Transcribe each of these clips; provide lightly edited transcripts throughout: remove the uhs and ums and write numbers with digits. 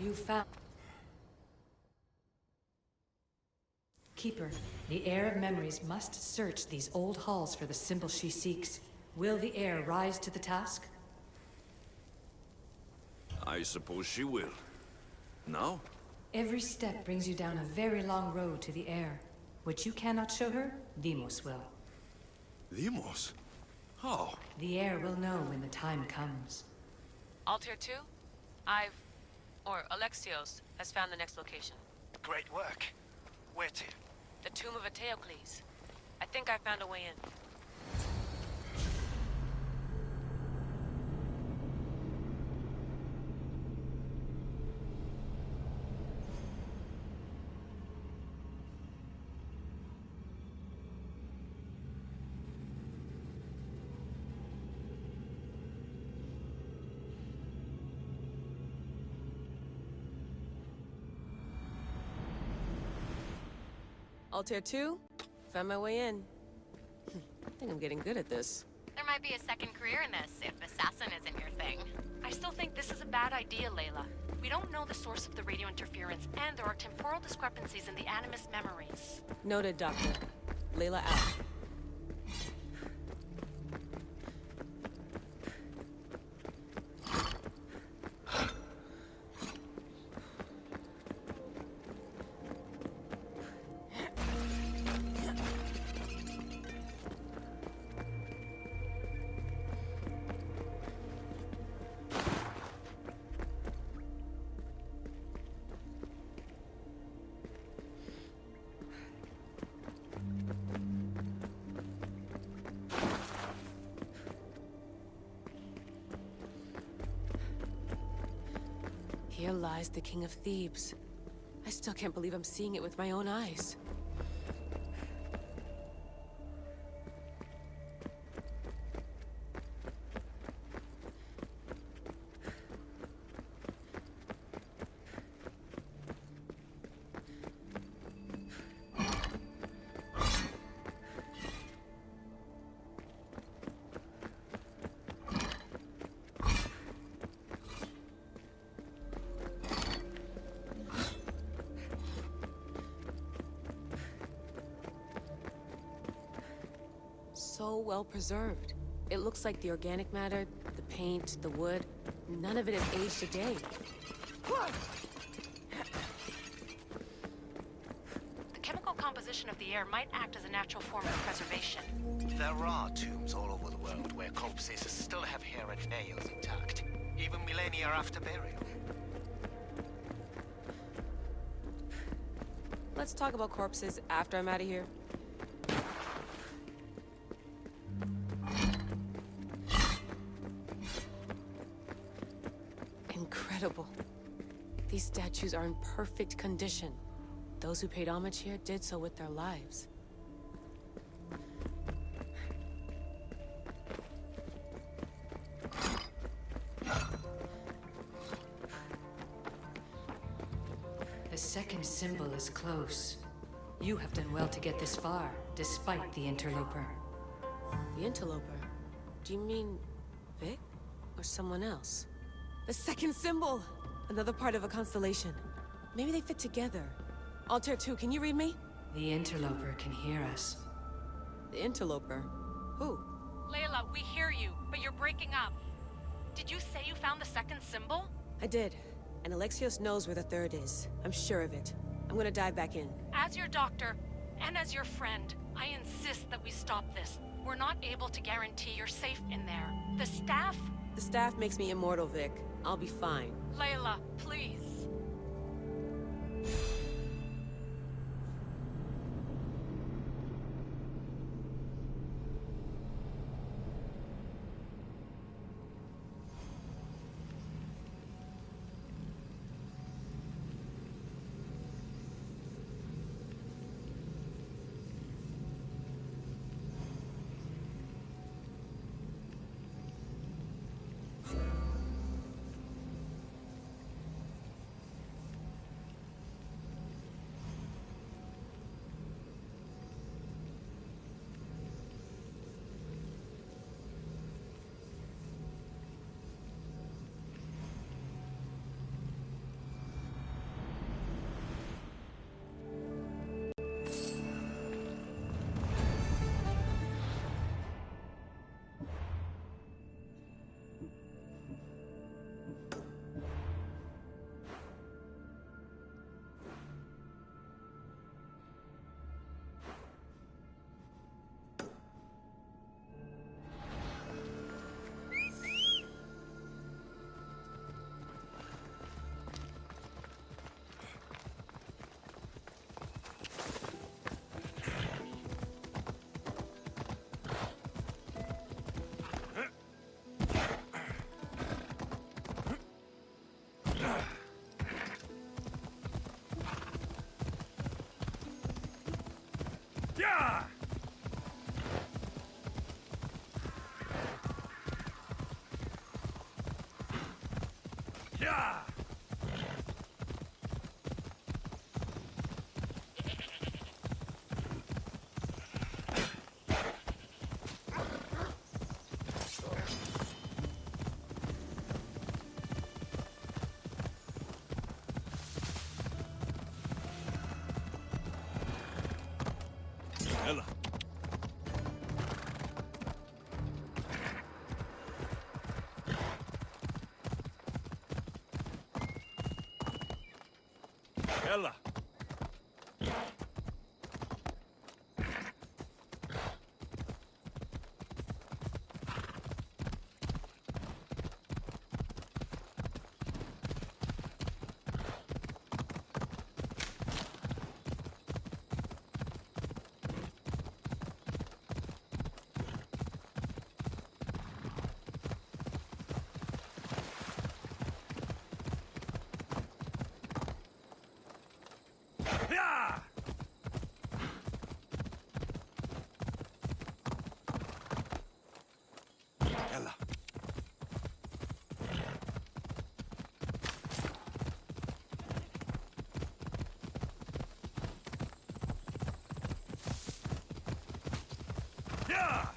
You found... Keeper, the heir of memories must search these old halls for the symbol she seeks. Will the heir rise to the task? I suppose she will. Now? Every step brings you down a very long road to the heir. Which you cannot show her, Demos will. Demos? How? The heir will know when the time comes. Altair 2? Alexios has found the next location. Great work. Where to? The tomb of Eteocles. I think I found a way in. Altair 2? Found my way in. I think I'm getting good at this. There might be a second career in this, if assassin isn't your thing. I still think this is a bad idea, Layla. We don't know the source of the radio interference, and there are temporal discrepancies in the Animus memories. Noted, Doctor. Layla out. Here lies the King of Thebes. I still can't believe I'm seeing it with my own eyes. So well preserved. It looks like the organic matter, the paint, the wood, none of it has aged a day. The chemical composition of the air might act as a natural form of preservation. There are tombs all over the world where corpses still have hair and nails intact, even millennia after burial. Let's talk about corpses after I'm out of here. Incredible. These statues are in perfect condition. Those who paid homage here did so with their lives. The second symbol is close. You have done well to get this far, despite the interloper. The interloper? Do you mean Vic? Or someone else? The second symbol! Another part of a constellation. Maybe they fit together. Altair 2, can you read me? The interloper can hear us. The interloper? Who? Layla, we hear you, but you're breaking up. Did you say you found the second symbol? I did. And Alexios knows where the third is. I'm sure of it. I'm gonna dive back in. As your doctor, and as your friend, I insist that we stop this. We're not able to guarantee you're safe in there. The staff... The staff makes me immortal, Vic. I'll be fine. Layla, please. Yeah! Yeah! Ella. Ella. Yeah! Ella. Yeah!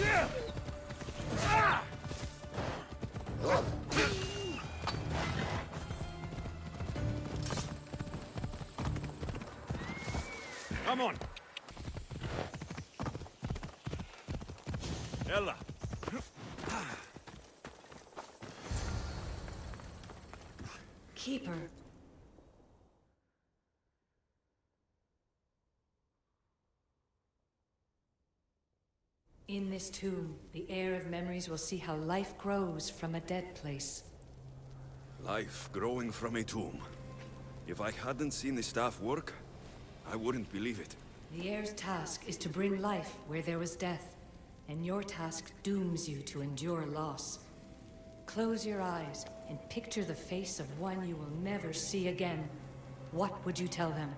Yeah! Ah! Come on. Ella. Keeper. In this tomb, the heir of memories will see how life grows from a dead place. Life growing from a tomb. If I hadn't seen the staff work, I wouldn't believe it. The heir's task is to bring life where there was death, and your task dooms you to endure loss. Close your eyes and picture the face of one you will never see again. What would you tell them?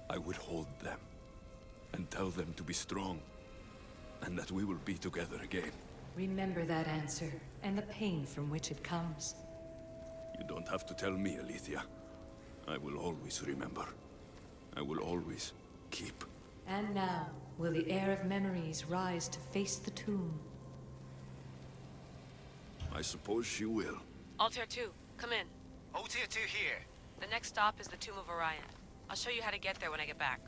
I would hold them and tell them to be strong and that we will be together again. Remember that answer and the pain from which it comes. You don't have to tell me, Alethea. I will always remember. I will always keep. And now, will the heir of memories rise to face the tomb? I suppose she will. Altair 2, come in. Altair 2 here. The next stop is the Tomb of Orion. I'll show you how to get there when I get back.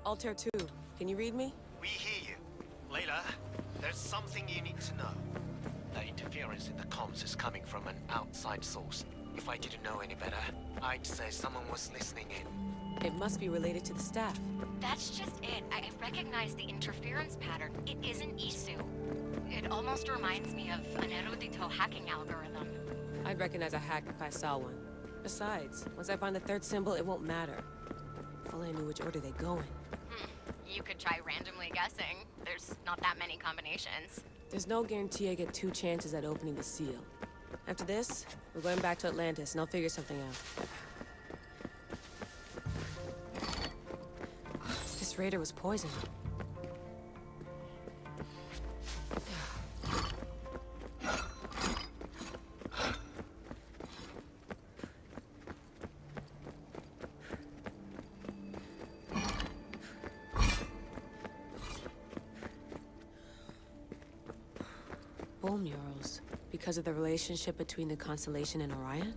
Altair 2, can you read me? We hear you. Layla, there's something you need to know. The interference in the comms is coming from an outside source. If I didn't know any better, I'd say someone was listening in. It must be related to the staff. That's just it. I recognize the interference pattern. It isn't Isu. It almost reminds me of an erudito hacking algorithm. I'd recognize a hack if I saw one. Besides, once I find the third symbol, it won't matter. If only I knew which order they go in. You could try randomly guessing. There's not that many combinations. There's no guarantee I get 2 chances at opening the seal. After this, we're going back to Atlantis, and I'll figure something out. This raider was poisoned. Bone murals. Be because of the relationship between the constellation and Orion?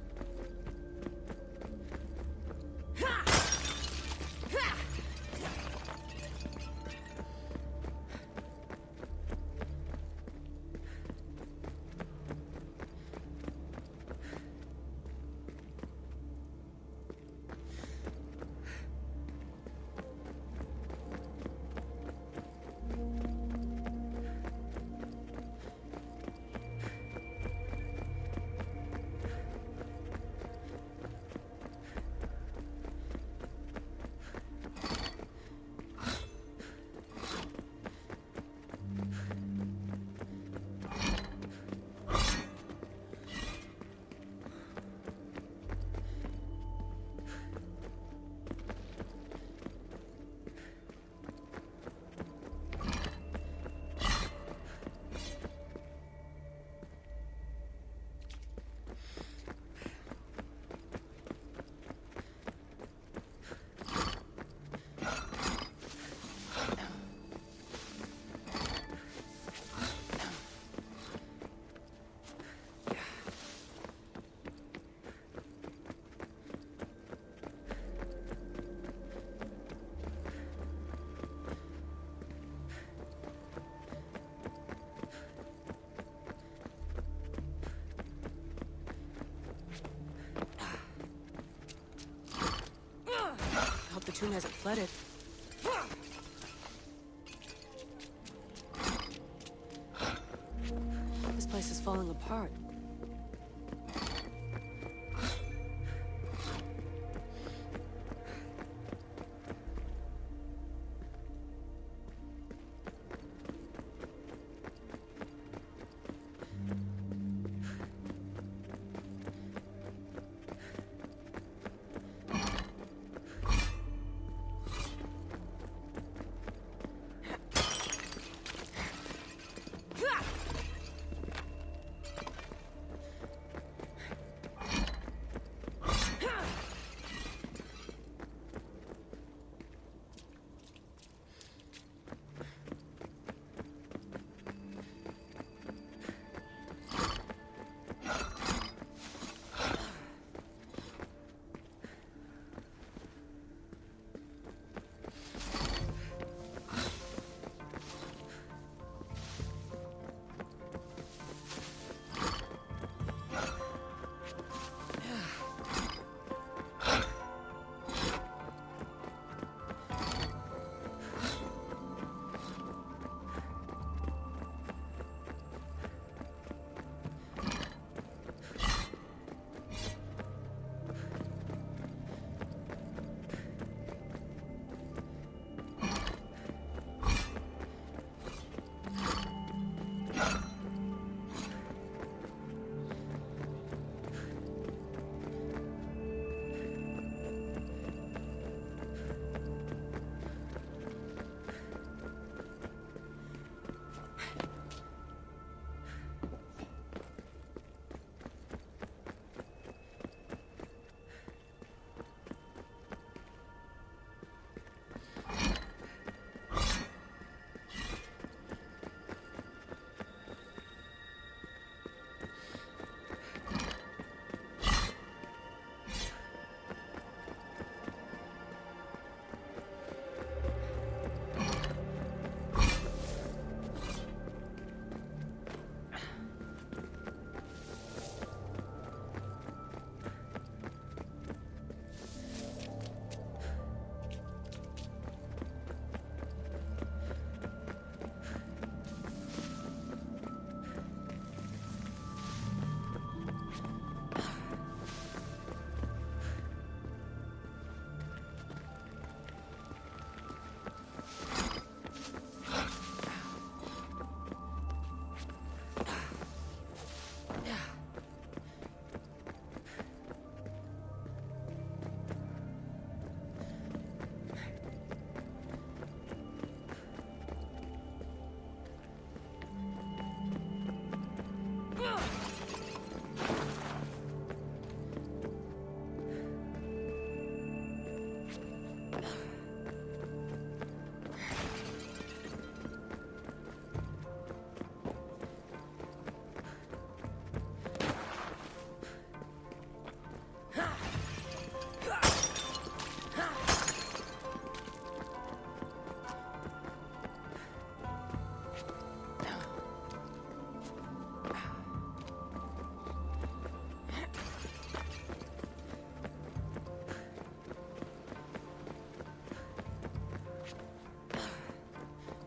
The tomb hasn't flooded. This place is falling apart.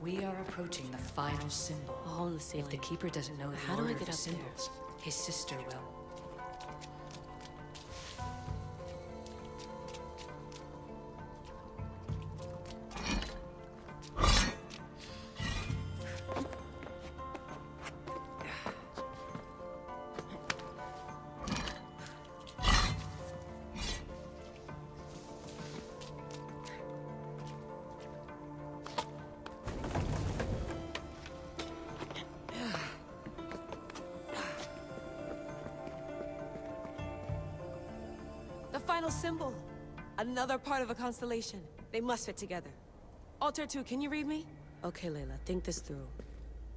We are approaching the final symbol. A hole in the If ceiling. the Keeper doesn't know How the do I order get of the up there? symbols, his sister will. The final symbol! Another part of a constellation. They must fit together. Alter 2, can you read me? Okay, Layla, think this through.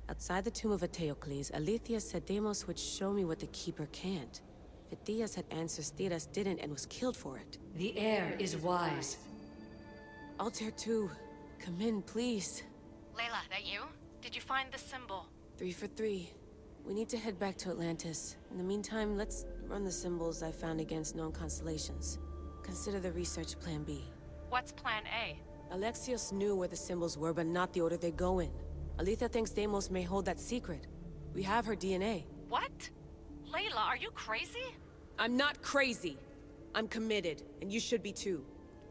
Outside the tomb of Eteocles, Alethea said Deimos would show me what the Keeper can't. Phidias had answers Theras didn't and was killed for it. The heir is wise. Altair 2, come in, please. Layla, that you? Did you find the symbol? 3 for 3. We need to head back to Atlantis. In the meantime, let's run the symbols I found against known constellations. Consider the research plan B. What's plan A? Alexios knew where the symbols were, but not the order they go in. Alethea thinks Deimos may hold that secret. We have her DNA. What? Layla, are you crazy? I'm not crazy. I'm committed, and you should be too.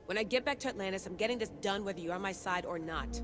When I get back to Atlantis, I'm getting this done whether you're on my side or not.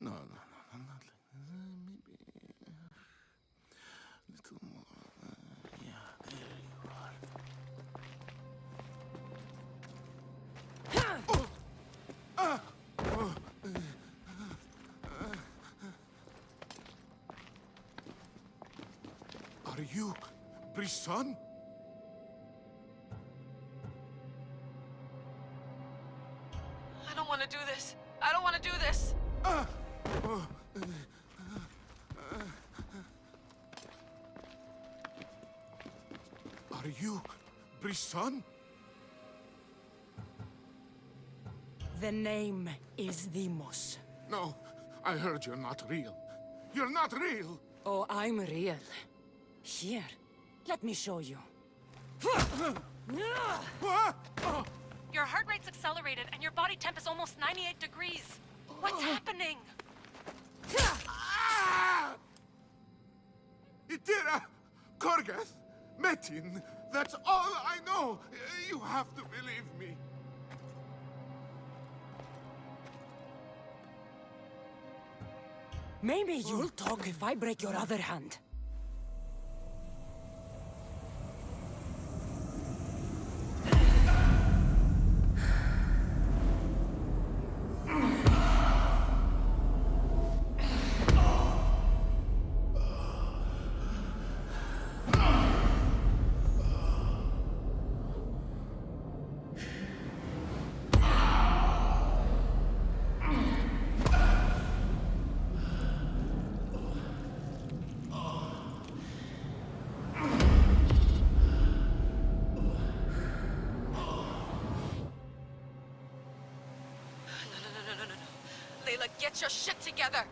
No, not like maybe a little more. Yeah, there you are. Are you Brisson? I don't want to do this. I don't want to do this. Are you Brisson? The name is Deimos. No, I heard you're not real. You're not real! Oh, I'm real. Here, let me show you. What? Your heart rate's accelerated and your body temp is almost 98 degrees. What's happening? Itira! Korgath! Metin! That's all I know! You have to believe me. Maybe you'll talk if I break your other hand. Get your shit together!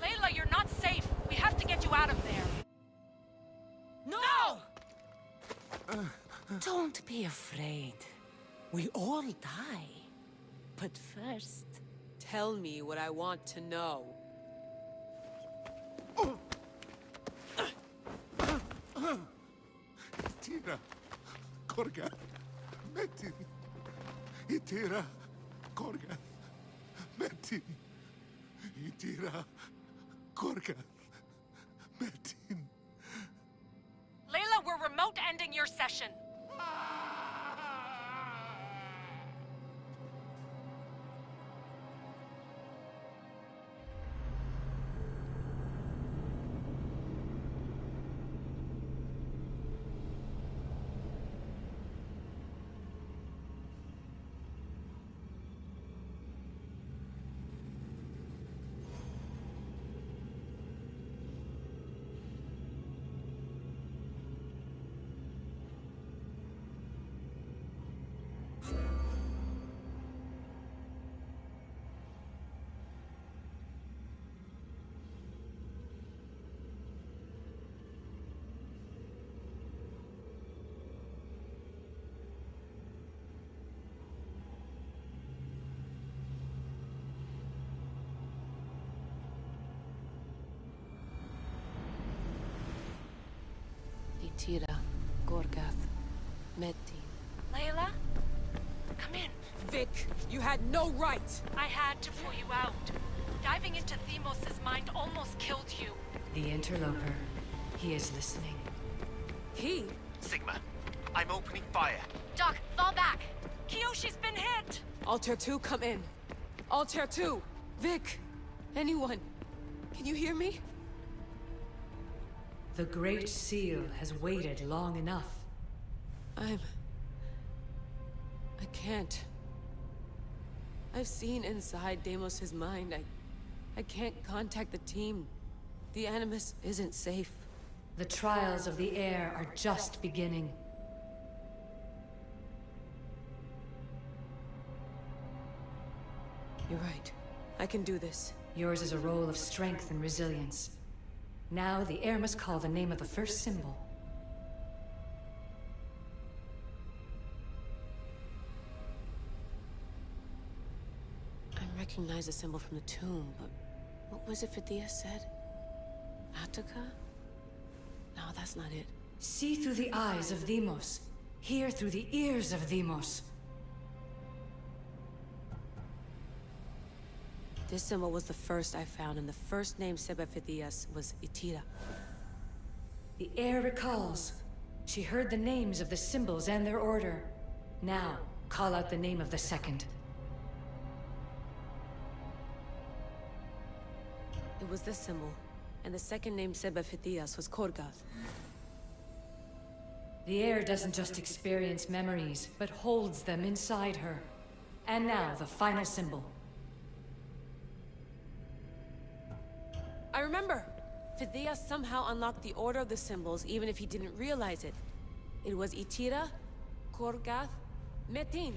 Layla, you're not safe. We have to get you out of there. No! Don't be afraid. We all die. But first... Tell me what I want to know. Tira, Korga, Metin. Itira, Korga, Metin. Itira, Korga, Metin. Layla, we're remote ending your session. Itira, Gorgath, Metin. Layla? Come in. Vic, you had no right! I had to pull you out. Diving into Themos' mind almost killed you. The interloper. He is listening. He? Sigma, I'm opening fire. Doc, fall back! Kiyoshi's been hit! Altair 2, come in. Altair 2! Vic! Anyone! Can you hear me? The Great Seal has waited long enough. I can't. I've seen inside Deimos' mind. I can't contact the team. The Animus isn't safe. The trials of the air are just beginning. You're right. I can do this. Yours is a role of strength and resilience. Now the air must call the name of the first symbol. I recognize the symbol from the tomb, but what was it Fithia said? Attica? No, that's not it. See through the eyes of Deimos. Hear through the ears of Deimos. This symbol was the first I found, and the first name said by Fithias was Itira. The air recalls. She heard the names of the symbols and their order. Now, call out the name of the second. It was this symbol, and the second name said by Fithias was Korgath. The air doesn't just experience memories, but holds them inside her. And now, the final symbol. I remember! Fithias somehow unlocked the order of the symbols, even if he didn't realize it. It was Itira, Korgath, Metin.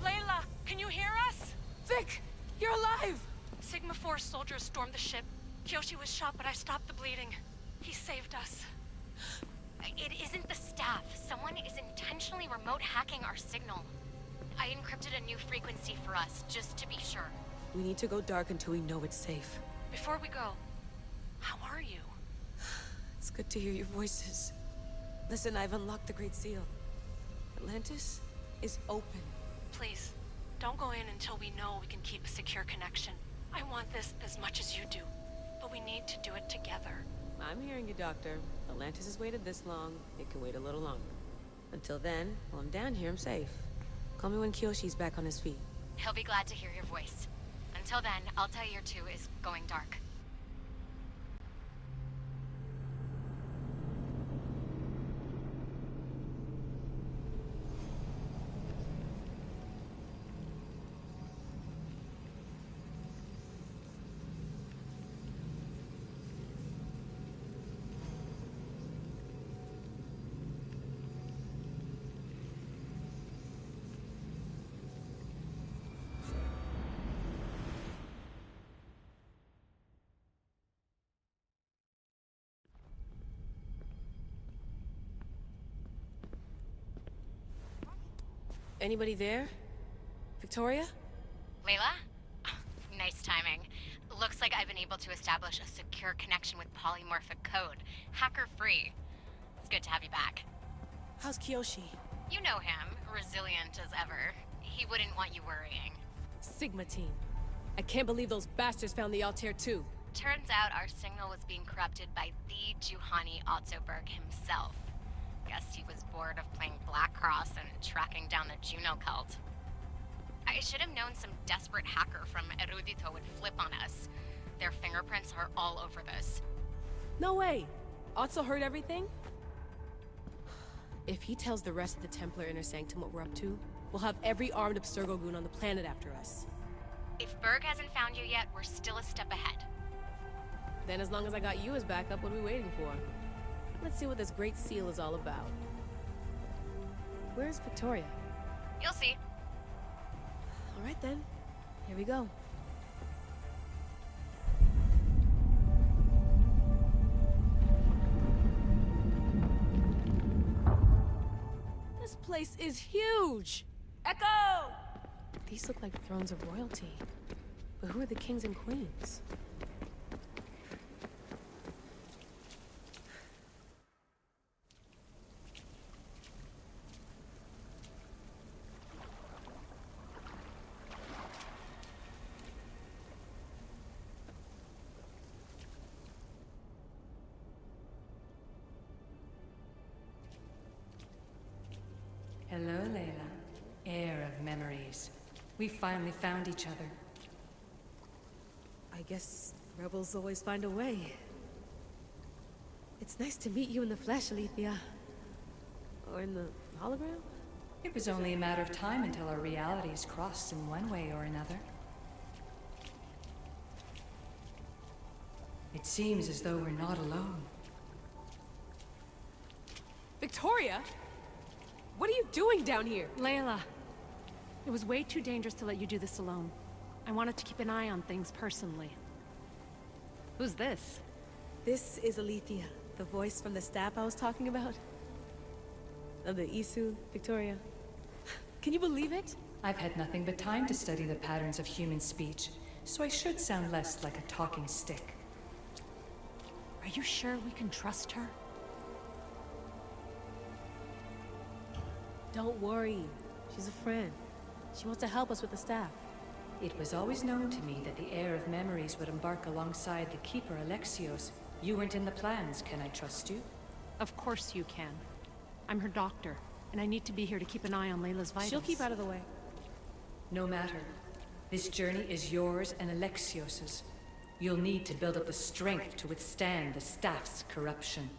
Layla, can you hear us? Vic! You're alive! Sigma 4 soldiers stormed the ship. Kiyoshi was shot, but I stopped the bleeding. He saved us. It isn't the staff. Someone is intentionally remote hacking our signal. I encrypted a new frequency for us, just to be sure. We need to go dark until we know it's safe. Before we go, how are you? It's good to hear your voices. Listen, I've unlocked the Great Seal. Atlantis is open. Please, don't go in until we know we can keep a secure connection. I want this as much as you do, but we need to do it together. I'm hearing you, Doctor. Atlantis has waited this long. It can wait a little longer. Until then, while I'm down here, I'm safe. Call me when Kiyoshi's back on his feet. He'll be glad to hear your voice. Until then, Altair 2 is going dark. Anybody there? Victoria? Layla? Nice timing. Looks like I've been able to establish a secure connection with polymorphic code. Hacker-free. It's good to have you back. How's Kiyoshi? You know him, resilient as ever. He wouldn't want you worrying. Sigma team. I can't believe those bastards found the Altair too. Turns out our signal was being corrupted by the Juhani Ottoberg himself. Guess he was bored of playing Black Cross and tracking down the Juno cult. I should have known some desperate hacker from Erudito would flip on us. Their fingerprints are all over this. No way! Otso heard everything? If he tells the rest of the Templar Inner Sanctum what we're up to, we'll have every armed Abstergo goon on the planet after us. If Berg hasn't found you yet, we're still a step ahead. Then as long as I got you as backup, what are we waiting for? Let's see what this Great Seal is all about. Where's Victoria? You'll see. All right then, here we go. This place is huge! Echo! These look like thrones of royalty. But who are the kings and queens? Hello, Layla. Heir of memories. We finally found each other. I guess rebels always find a way. It's nice to meet you in the flesh, Alethea. Or in the hologram? It was only a matter of time until our realities crossed in one way or another. It seems as though we're not alone. Victoria? What are you doing down here? Layla, it was way too dangerous to let you do this alone. I wanted to keep an eye on things personally. Who's this? This is Alethea, the voice from the staff I was talking about. Of the Isu, Victoria. Can you believe it? I've had nothing but time to study the patterns of human speech, so I should sound less like a talking stick. Are you sure we can trust her? Don't worry. She's a friend. She wants to help us with the staff. It was always known to me that the heir of memories would embark alongside the keeper Alexios. You weren't in the plans. Can I trust you? Of course you can. I'm her doctor, and I need to be here to keep an eye on Layla's vitals. She'll keep out of the way. No matter. This journey is yours and Alexios's. You'll need to build up the strength to withstand the staff's corruption.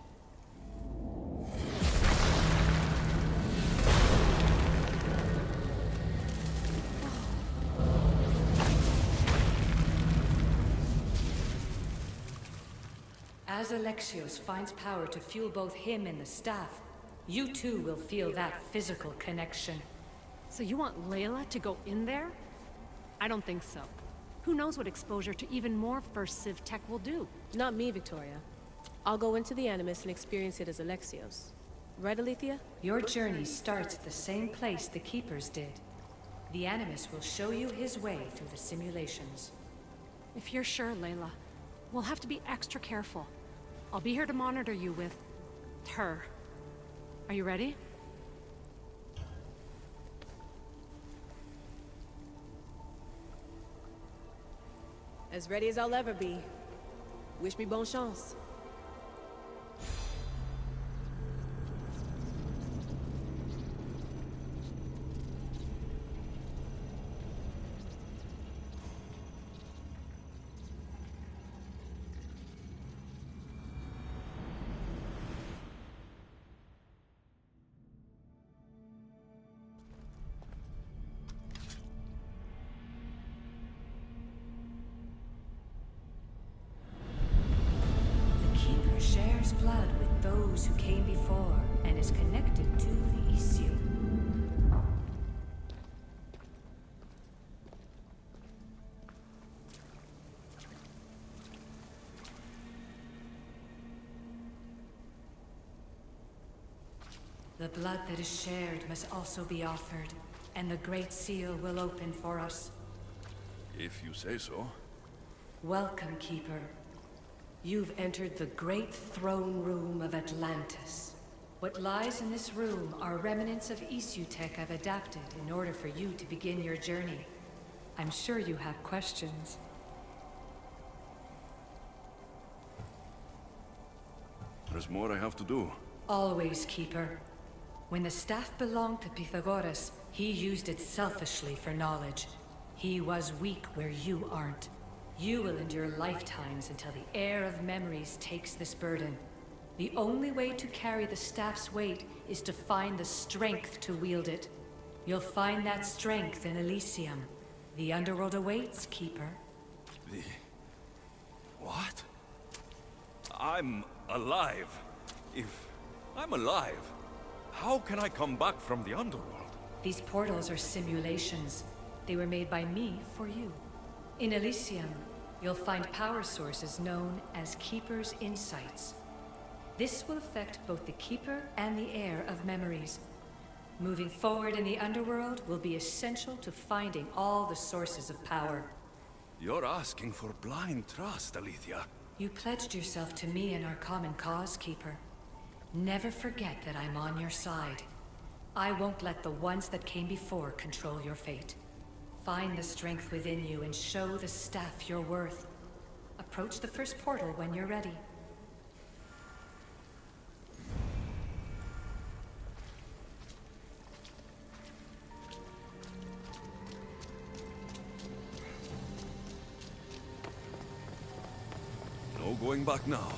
As Alexios finds power to fuel both him and the staff, you too will feel that physical connection. So you want Layla to go in there? I don't think so. Who knows what exposure to even more First Civ tech will do? Not me, Victoria. I'll go into the Animus and experience it as Alexios. Right, Alethea? Your journey starts at the same place the Keepers did. The Animus will show you his way through the simulations. If you're sure, Layla, we'll have to be extra careful. I'll be here to monitor you with... her. Are you ready? As ready as I'll ever be. Wish me bonne chance. Shares blood with those who came before and is connected to the issue. The blood that is shared must also be offered. and the Great Seal will open for us. If you say so. Welcome, Keeper. You've entered the great throne room of Atlantis. What lies in this room are remnants of Isutech I've adapted in order for you to begin your journey. I'm sure you have questions. There's more I have to do. Always, Keeper. When the staff belonged to Pythagoras, he used it selfishly for knowledge. He was weak where you aren't. You will endure lifetimes until the heir of memories takes this burden. The only way to carry the staff's weight is to find the strength to wield it. You'll find that strength in Elysium. The underworld awaits, Keeper. What? I'm alive. If I'm alive, how can I come back from the underworld? These portals are simulations. They were made by me for you. In Elysium, you'll find power sources known as Keeper's Insights. This will affect both the Keeper and the heir of memories. Moving forward in the underworld will be essential to finding all the sources of power. You're asking for blind trust, Alethea. You pledged yourself to me and our common cause, Keeper. Never forget that I'm on your side. I won't let the ones that came before control your fate. Find the strength within you and show the staff your worth. Approach the first portal when you're ready. No going back now.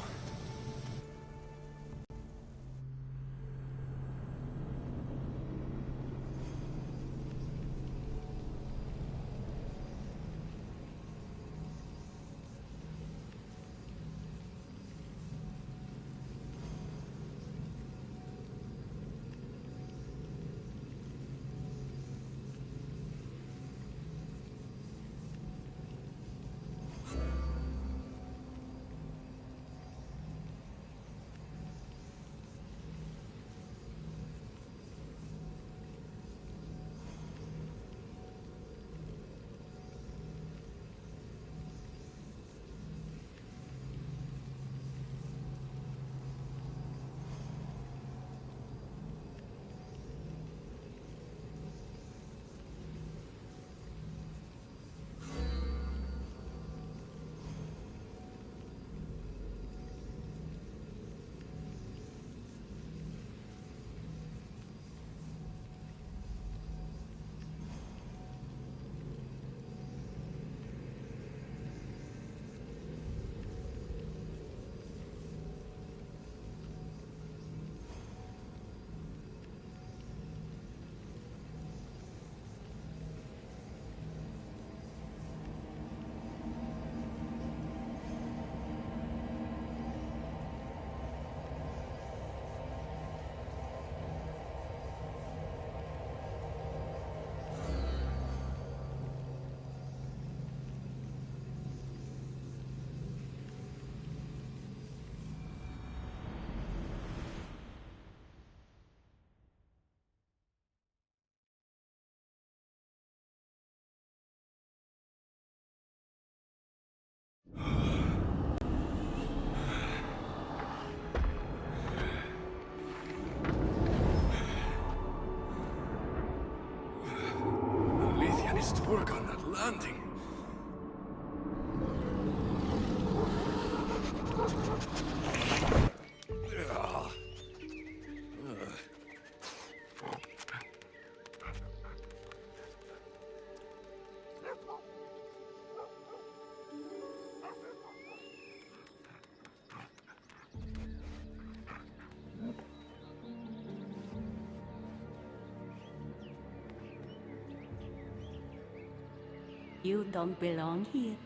Alethea needs to work on that landing. You don't belong here.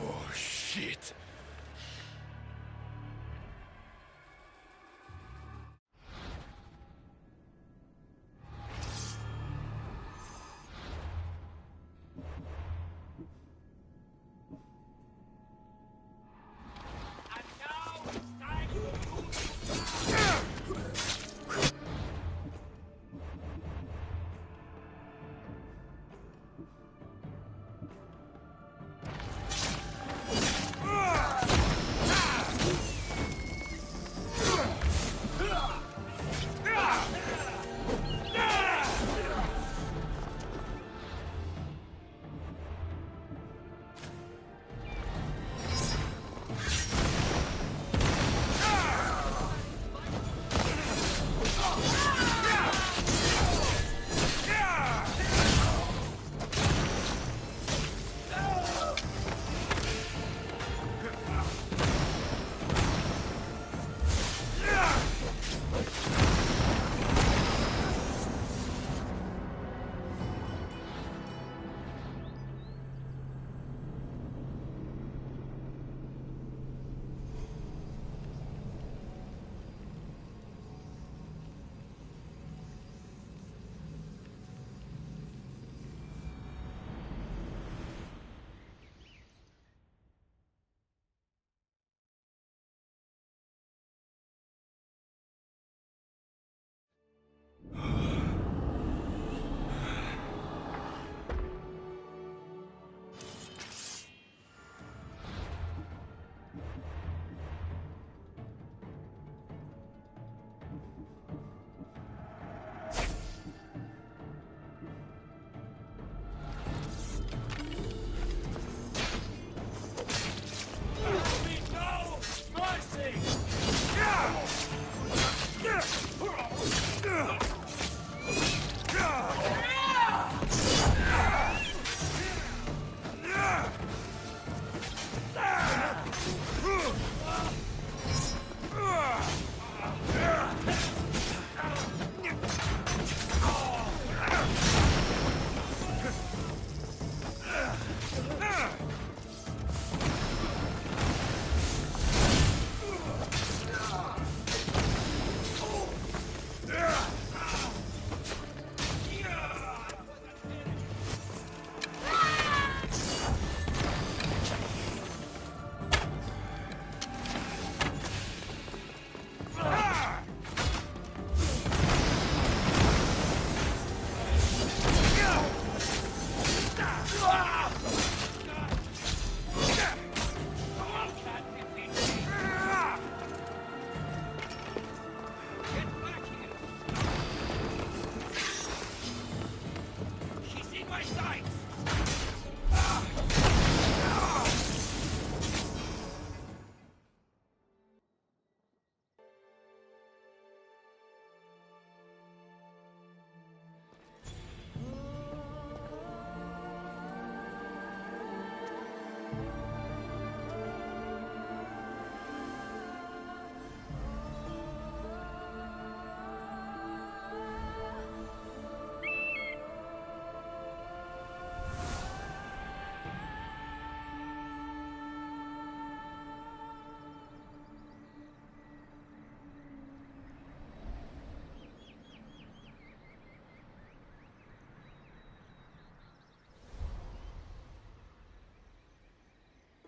Oh, shit.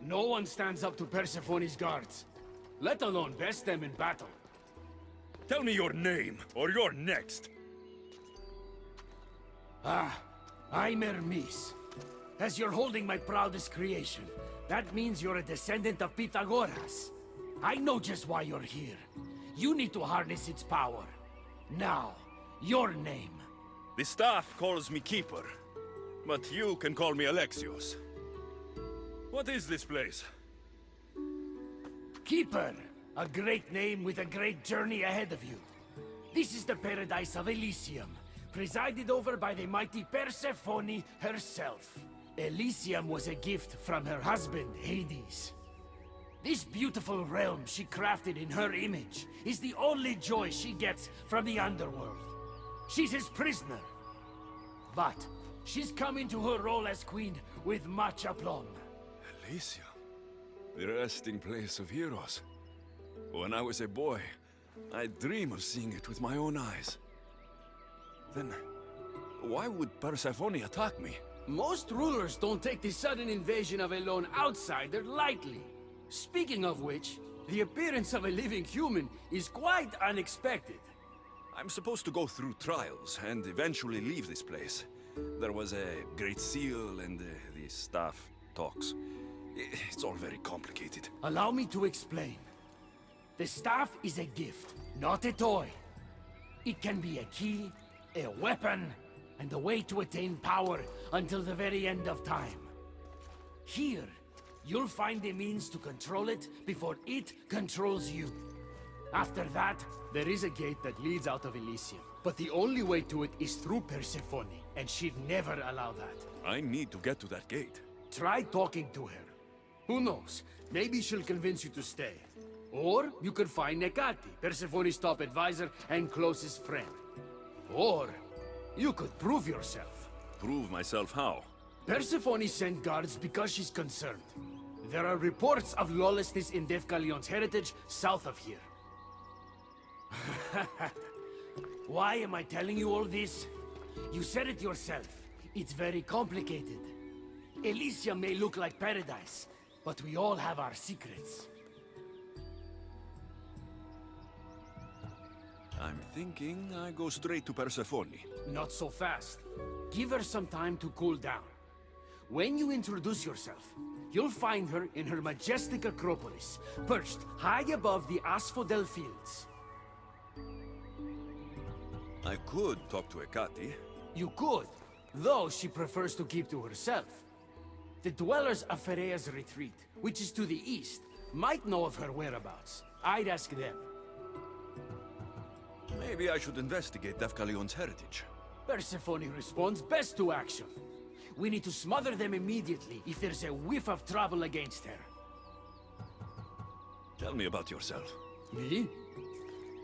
No one stands up to Persephone's guards, let alone best them in battle. Tell me your name, or you're next. I'm Hermes. As you're holding my proudest creation, that means you're a descendant of Pythagoras. I know just why you're here. You need to harness its power. Now, your name. The staff calls me Keeper, but you can call me Alexios. What is this place? Keeper, a great name with a great journey ahead of you. This is the paradise of Elysium, presided over by the mighty Persephone herself. Elysium was a gift from her husband, Hades. This beautiful realm she crafted in her image is the only joy she gets from the underworld. She's his prisoner. But she's come into her role as queen with much aplomb. Elysium, the resting place of heroes. When I was a boy, I'd dream of seeing it with my own eyes. Then, why would Persephone attack me? Most rulers don't take the sudden invasion of a lone outsider lightly. Speaking of which, the appearance of a living human is quite unexpected. I'm supposed to go through trials and eventually leave this place. There was a great seal and the staff talks. It's all very complicated. Allow me to explain. The staff is a gift, not a toy. It can be a key, a weapon, and a way to attain power until the very end of time. Here, you'll find the means to control it before it controls you. After that, there is a gate that leads out of Elysium. But the only way to it is through Persephone, and she'd never allow that. I need to get to that gate. Try talking to her. Who knows? Maybe she'll convince you to stay. Or you could find Nekati, Persephone's top advisor and closest friend. Or you could prove yourself. Prove myself how? Persephone sent guards because she's concerned. There are reports of lawlessness in Defkalion's heritage south of here. Why am I telling you all this? You said it yourself. It's very complicated. Elysium may look like paradise, but we all have our secrets. I'm thinking I go straight to Persephone. Not so fast. Give her some time to cool down. When you introduce yourself, you'll find her in her majestic acropolis, perched high above the asphodel fields. I could talk to Ekati. You could, though she prefers to keep to herself. The dwellers of Pherea's retreat, which is to the east, might know of her whereabouts. I'd ask them. Maybe I should investigate Defkalion's heritage. Persephone responds best to action. We need to smother them immediately if there's a whiff of trouble against her. Tell me about yourself. Me?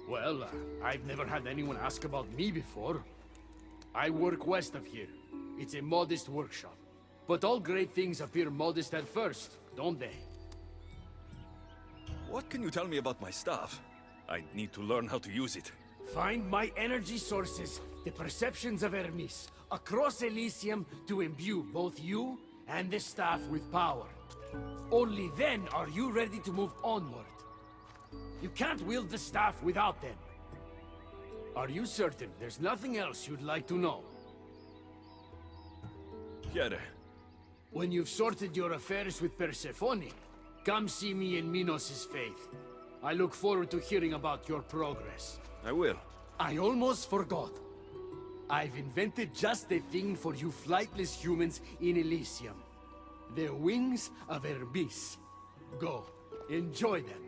Well, I've never had anyone ask about me before. I work west of here. It's a modest workshop. But all great things appear modest at first, don't they? What can you tell me about my staff? I need to learn how to use it. Find my energy sources, the perceptions of Hermes, across Elysium to imbue both you and the staff with power. Only then are you ready to move onward. You can't wield the staff without them. Are you certain there's nothing else you'd like to know? Chiede. When you've sorted your affairs with Persephone, come see me in Minos' faith. I look forward to hearing about your progress. I will. I almost forgot. I've invented just the thing for you flightless humans in Elysium. The wings of Hermes. Go, enjoy them.